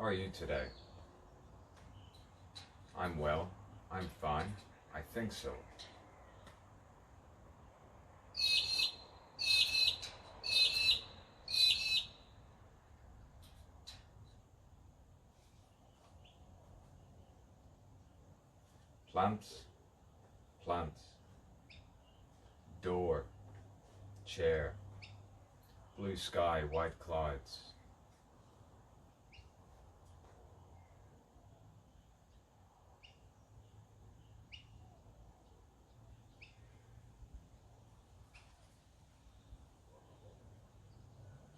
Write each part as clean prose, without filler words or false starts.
How are you today? I'm well. I'm fine. I think so. Plants, plants. Door, chair, blue sky, white clouds.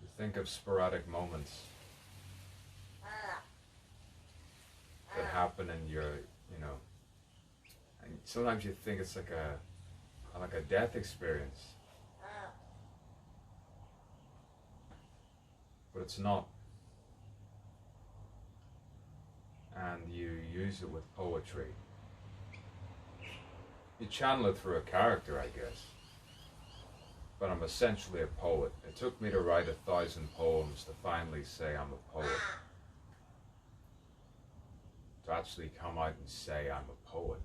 You think of sporadic moments that happen in your, and sometimes you think it's like a death experience, but it's not. And you use it with poetry. You channel it through a character, I guess. But I'm essentially a poet. It took me to write 1,000 poems to finally say I'm a poet. To actually come out and say I'm a poet.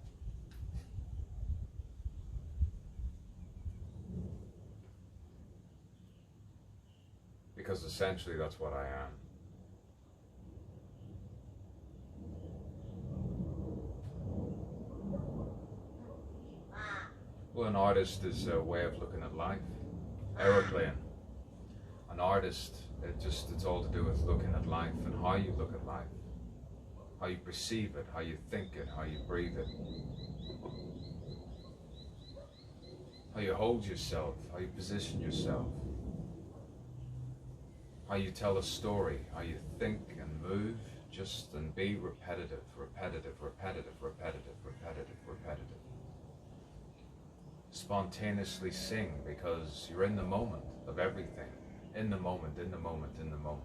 Because essentially that's what I am. Well, an artist is a way of looking at life. Aeroplane. An artist, it's all to do with looking at life and how you look at life. How you perceive it, how you think it, how you breathe it. How you hold yourself, how you position yourself. How you tell a story, how you think and move, and be repetitive, repetitive, repetitive, repetitive, repetitive, repetitive. Spontaneously sing because you're in the moment of everything. In the moment, in the moment, in the moment.